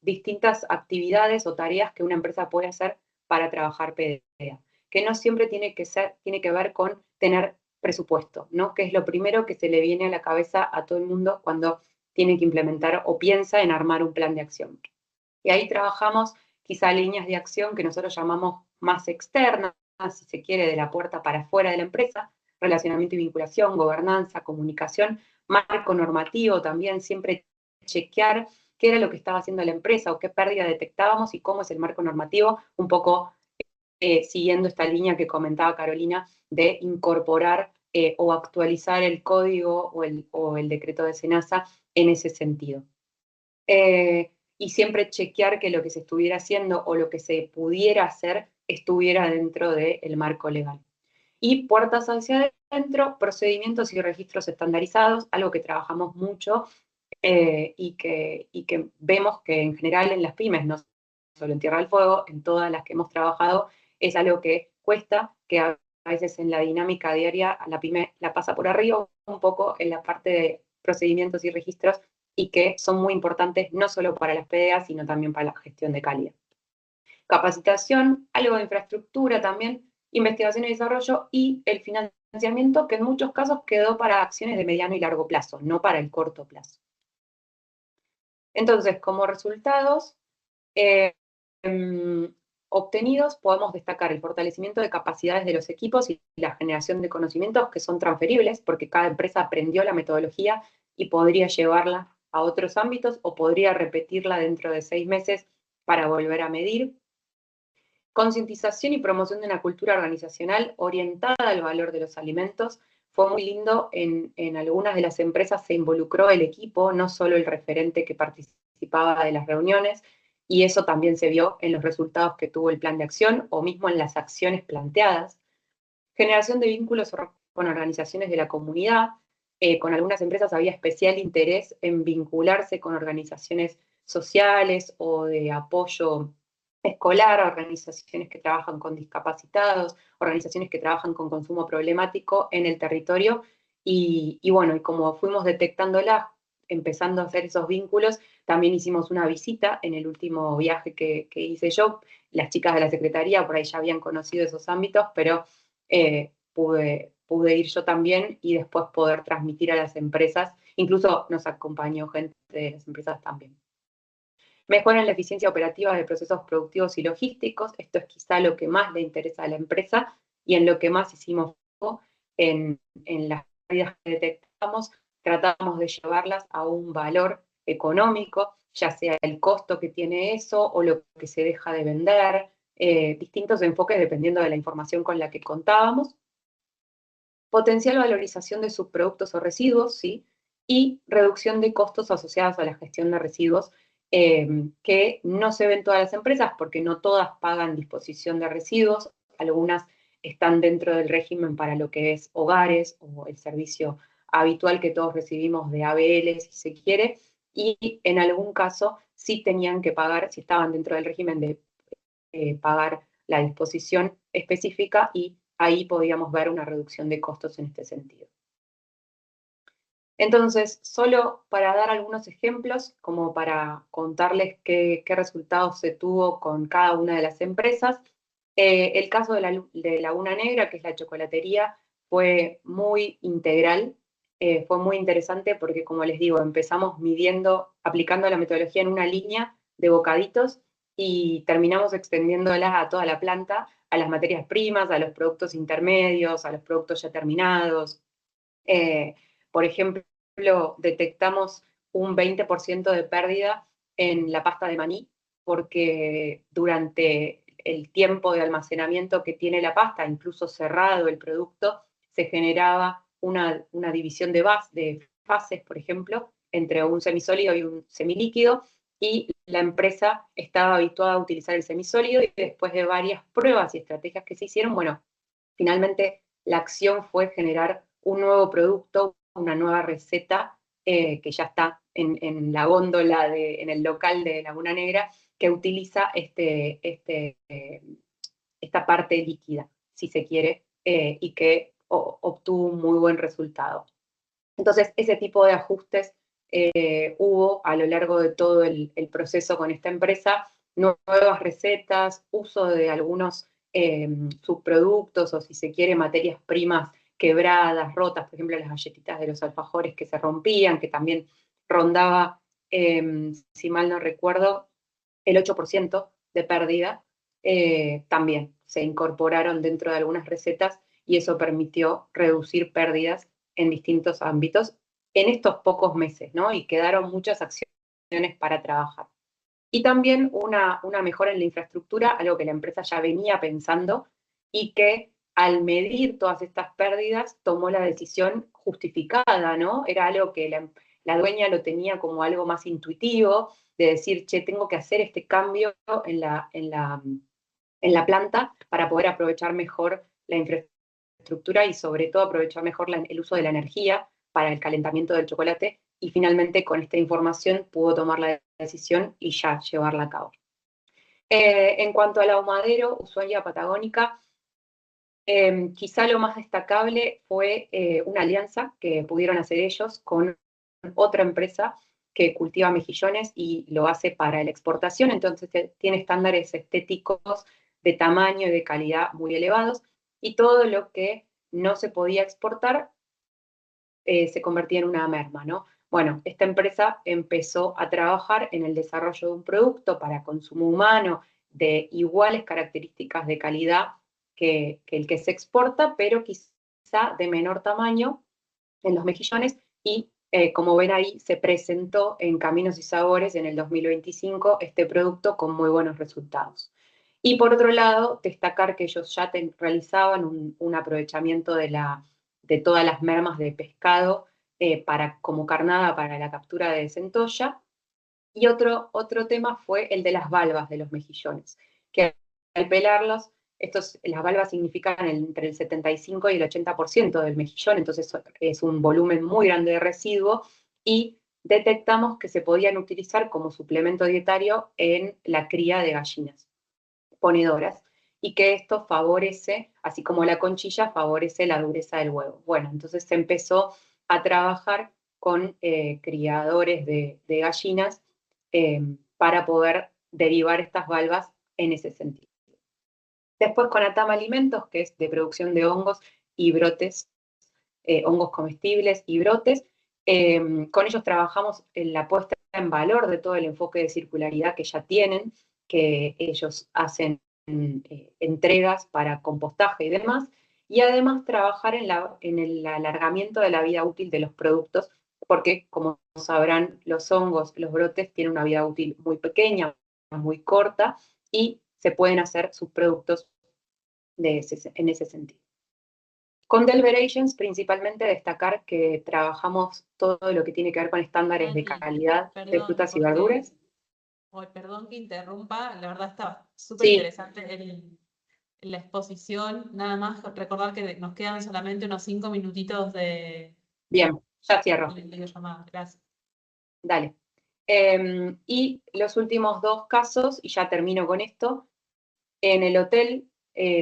distintas actividades o tareas que una empresa puede hacer para trabajar PDA, que no siempre tiene que ver con tener presupuesto, ¿no? Que es lo primero que se le viene a la cabeza a todo el mundo cuando tiene que implementar o piensa en armar un plan de acción. Y ahí trabajamos quizá líneas de acción que nosotros llamamos más externas, si se quiere, de la puerta para afuera de la empresa, relacionamiento y vinculación, gobernanza, comunicación, marco normativo también, siempre chequear qué era lo que estaba haciendo la empresa o qué pérdida detectábamos y cómo es el marco normativo, un poco siguiendo esta línea que comentaba Carolina de incorporar o actualizar el código o el decreto de SENASA en ese sentido. Y siempre chequear que lo que se estuviera haciendo o lo que se pudiera hacer estuviera dentro del marco legal. Y puertas hacia adentro, procedimientos y registros estandarizados, algo que trabajamos mucho y que vemos que en general en las pymes, no solo en Tierra del Fuego, en todas las que hemos trabajado, es algo que cuesta, que a veces en la dinámica diaria a la pyme la pasa por arriba un poco en la parte de procedimientos y registros y que son muy importantes no solo para las PDA, sino también para la gestión de calidad. Capacitación, algo de infraestructura también, investigación y desarrollo y el financiamiento que en muchos casos quedó para acciones de mediano y largo plazo, no para el corto plazo. Entonces, como resultados obtenidos, podemos destacar el fortalecimiento de capacidades de los equipos y la generación de conocimientos que son transferibles, porque cada empresa aprendió la metodología y podría llevarla a otros ámbitos o podría repetirla dentro de 6 meses para volver a medir. Concientización y promoción de una cultura organizacional orientada al valor de los alimentos. Fue muy lindo, en algunas de las empresas se involucró el equipo, no solo el referente que participaba de las reuniones, y eso también se vio en los resultados que tuvo el plan de acción o mismo en las acciones planteadas. Generación de vínculos con organizaciones de la comunidad. Con algunas empresas había especial interés en vincularse con organizaciones sociales o de apoyo escolar, organizaciones que trabajan con discapacitados, organizaciones que trabajan con consumo problemático en el territorio. Y bueno, y como fuimos detectándolas, empezando a hacer esos vínculos, también hicimos una visita en el último viaje que hice yo. Las chicas de la Secretaría por ahí ya habían conocido esos ámbitos, pero pude ir yo también y después poder transmitir a las empresas. Incluso nos acompañó gente de las empresas también. Mejora en la eficiencia operativa de procesos productivos y logísticos. Esto es quizá lo que más le interesa a la empresa y en lo que más hicimos en las pérdidas que detectamos, tratamos de llevarlas a un valor económico, ya sea el costo que tiene eso o lo que se deja de vender, distintos enfoques dependiendo de la información con la que contábamos. Potencial valorización de subproductos o residuos, ¿sí? Y reducción de costos asociados a la gestión de residuos, que no se ven todas las empresas porque no todas pagan disposición de residuos, algunas están dentro del régimen para lo que es hogares o el servicio habitual que todos recibimos de ABL, si se quiere, y en algún caso sí tenían que pagar, si estaban dentro del régimen de pagar la disposición específica y ahí podíamos ver una reducción de costos en este sentido. Entonces, solo para dar algunos ejemplos, como para contarles qué resultados se tuvo con cada una de las empresas, el caso de Laguna Negra, que es la chocolatería, fue muy integral, fue muy interesante porque, como les digo, empezamos midiendo, aplicando la metodología en una línea de bocaditos y terminamos extendiéndola a toda la planta, a las materias primas, a los productos intermedios, a los productos ya terminados. Por ejemplo, detectamos un 20% de pérdida en la pasta de maní, porque durante el tiempo de almacenamiento que tiene la pasta, incluso cerrado el producto, se generaba una división de fases, por ejemplo, entre un semisólido y un semilíquido, y la empresa estaba habituada a utilizar el semisólido y después de varias pruebas y estrategias que se hicieron, bueno, finalmente la acción fue generar un nuevo producto, una nueva receta que ya está en la góndola, en el local de Laguna Negra, que utiliza esta parte líquida, si se quiere, y que obtuvo un muy buen resultado. Entonces, ese tipo de ajustes hubo a lo largo de todo el proceso con esta empresa, nuevas recetas, uso de algunos subproductos o, si se quiere, materias primas quebradas, rotas, por ejemplo, las galletitas de los alfajores que se rompían, que también rondaba, si mal no recuerdo, el 8% de pérdida, también se incorporaron dentro de algunas recetas y eso permitió reducir pérdidas en distintos ámbitos en estos pocos meses, ¿no? Y quedaron muchas acciones para trabajar. Y también una mejora en la infraestructura, algo que la empresa ya venía pensando y que al medir todas estas pérdidas tomó la decisión justificada, ¿no? Era algo que la dueña lo tenía como algo más intuitivo, de decir, che, tengo que hacer este cambio en la planta para poder aprovechar mejor la infraestructura y sobre todo aprovechar mejor el uso de la energía para el calentamiento del chocolate, y finalmente con esta información pudo tomar la decisión y ya llevarla a cabo. En cuanto al ahumadero Ushuaia Patagónica, quizá lo más destacable fue una alianza que pudieron hacer ellos con otra empresa que cultiva mejillones y lo hace para la exportación, entonces tiene estándares estéticos de tamaño y de calidad muy elevados, y todo lo que no se podía exportar se convertía en una merma, ¿no? Bueno, esta empresa empezó a trabajar en el desarrollo de un producto para consumo humano de iguales características de calidad que el que se exporta, pero quizá de menor tamaño en los mejillones, y como ven ahí, se presentó en Caminos y Sabores en el 2025 este producto con muy buenos resultados. Y por otro lado, destacar que ellos ya realizaban un aprovechamiento de todas las mermas de pescado como carnada para la captura de centolla. Y otro tema fue el de las valvas de los mejillones, que al pelarlos, las valvas significan entre el 75 y el 80% del mejillón, entonces es un volumen muy grande de residuo, y detectamos que se podían utilizar como suplemento dietario en la cría de gallinas. ponedoras, y que esto favorece, así como la conchilla, favorece la dureza del huevo. Bueno, entonces se empezó a trabajar con criadores de gallinas para poder derivar estas valvas en ese sentido. Después con Atama Alimentos, que es de producción de hongos y brotes, hongos comestibles y brotes, con ellos trabajamos en la puesta en valor de todo el enfoque de circularidad que ya tienen, que ellos hacen entregas para compostaje y demás, y además trabajar en el alargamiento de la vida útil de los productos, porque como sabrán, los hongos, los brotes tienen una vida útil muy pequeña, muy corta, y se pueden hacer subproductos en ese sentido. Con Deliberations, principalmente destacar que trabajamos todo lo que tiene que ver con estándares de calidad de frutas y verduras. Perdón que interrumpa, la verdad está súper Sí. interesante la exposición. Nada más recordar que nos quedan solamente unos 5 minutitos de Bien, ya cierro. videollamada. Gracias. Dale. Y los últimos 2 casos, y ya termino con esto, en el hotel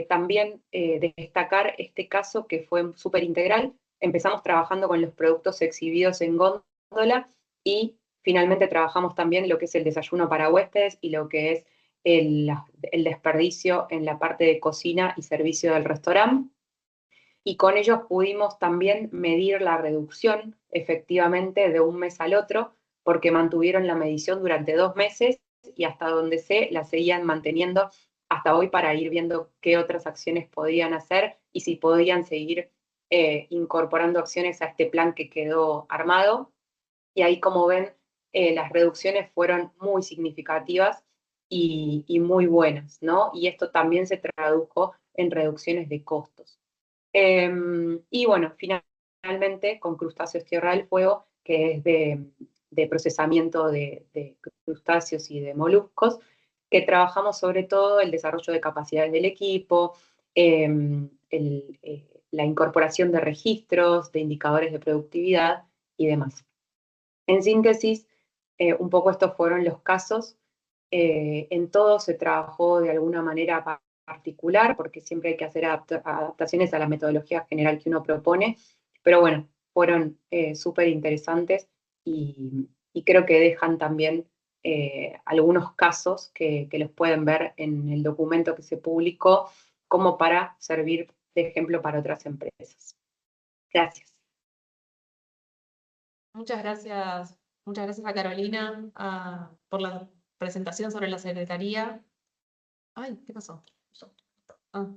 también destacar este caso que fue súper integral. Empezamos trabajando con los productos exhibidos en góndola y finalmente trabajamos también lo que es el desayuno para huéspedes y lo que es el desperdicio en la parte de cocina y servicio del restaurante. Y con ellos pudimos también medir la reducción efectivamente de un mes al otro, porque mantuvieron la medición durante 2 meses y hasta donde sé, la seguían manteniendo hasta hoy para ir viendo qué otras acciones podían hacer y si podían seguir incorporando acciones a este plan que quedó armado. Y ahí, como ven, las reducciones fueron muy significativas y muy buenas, ¿no? Y esto también se tradujo en reducciones de costos. Y bueno, finalmente con Crustáceos Tierra del Fuego, que es de procesamiento de crustáceos y de moluscos, que trabajamos sobre todo el desarrollo de capacidades del equipo, la incorporación de registros, de indicadores de productividad y demás. En síntesis, un poco estos fueron los casos. En todo se trabajó de alguna manera particular, porque siempre hay que hacer adaptaciones a la metodología general que uno propone, pero bueno, fueron súper interesantes y creo que dejan también algunos casos que los pueden ver en el documento que se publicó como para servir de ejemplo para otras empresas. Gracias. Muchas gracias a Carolina por la presentación sobre la Secretaría. Ay, ¿qué pasó? Ah.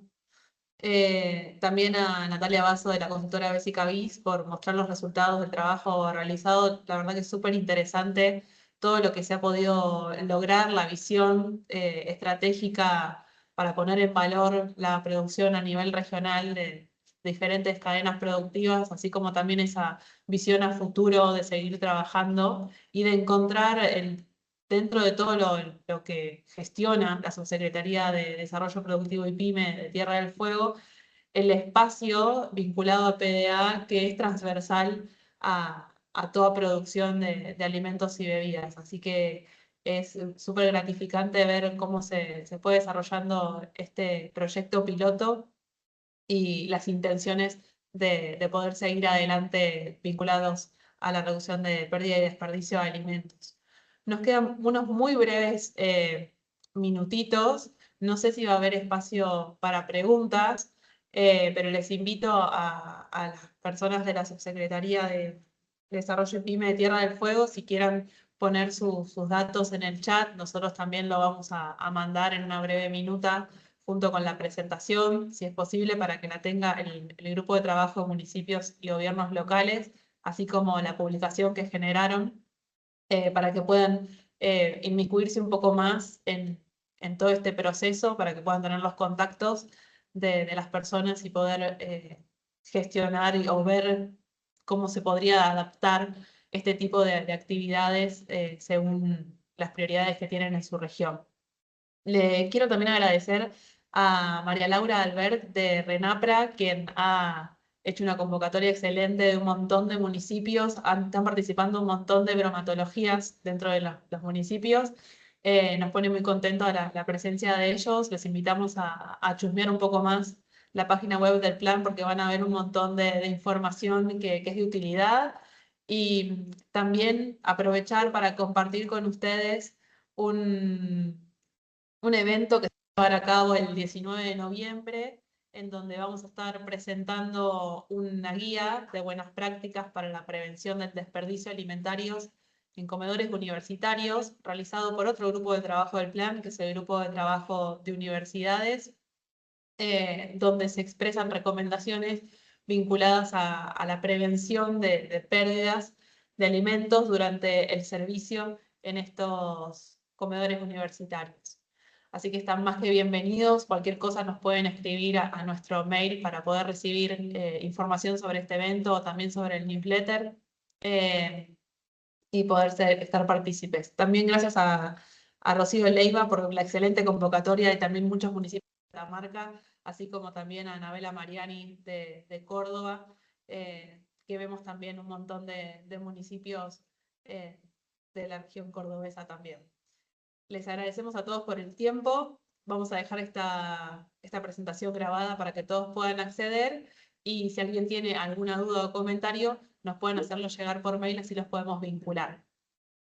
También a Natalia Basso de la consultora Bessica Bis por mostrar los resultados del trabajo realizado. La verdad que es súper interesante todo lo que se ha podido lograr, la visión estratégica para poner en valor la producción a nivel regional de diferentes cadenas productivas, así como también esa visión a futuro de seguir trabajando y de encontrar dentro de todo lo que gestiona la Subsecretaría de Desarrollo Productivo y PYME de Tierra del Fuego, el espacio vinculado a PDA que es transversal a toda producción de alimentos y bebidas. Así que es súper gratificante ver cómo se fue desarrollando este proyecto piloto y las intenciones de poder seguir adelante vinculados a la reducción de pérdida y desperdicio de alimentos. Nos quedan unos muy breves minutitos. No sé si va a haber espacio para preguntas, pero les invito a las personas de la Subsecretaría de Desarrollo PYME de Tierra del Fuego, si quieran poner sus datos en el chat, nosotros también lo vamos a mandar en una breve minuta junto con la presentación, si es posible, para que la tenga el grupo de trabajo de municipios y gobiernos locales, así como la publicación que generaron, para que puedan inmiscuirse un poco más en todo este proceso, para que puedan tener los contactos de las personas y poder gestionar o ver cómo se podría adaptar este tipo de actividades según las prioridades que tienen en su región. Le quiero también agradecer a María Laura Albert de RENAPRA, quien ha hecho una convocatoria excelente de un montón de municipios, están participando un montón de bromatologías dentro de los municipios, Nos pone muy contentos la presencia de ellos. Les invitamos a chusmear un poco más la página web del plan porque van a ver un montón de información que es de utilidad. Y también aprovechar para compartir con ustedes un evento que se va a llevar a cabo el 19 de noviembre, en donde vamos a estar presentando una guía de buenas prácticas para la prevención del desperdicio alimentario en comedores universitarios, realizado por otro grupo de trabajo del plan, que es el grupo de trabajo de universidades, donde se expresan recomendaciones vinculadas a la prevención de pérdidas de alimentos durante el servicio en estos comedores universitarios. Así que están más que bienvenidos. Cualquier cosa nos pueden escribir a nuestro mail para poder recibir información sobre este evento o también sobre el newsletter y poder estar partícipes. También gracias a Rocío Leiva por la excelente convocatoria y también muchos municipios de Catamarca, así como también a Anabela Mariani de Córdoba, que vemos también un montón de municipios de la región cordobesa también. Les agradecemos a todos por el tiempo. Vamos a dejar esta presentación grabada para que todos puedan acceder y si alguien tiene alguna duda o comentario, nos pueden hacerlo llegar por mail, así los podemos vincular.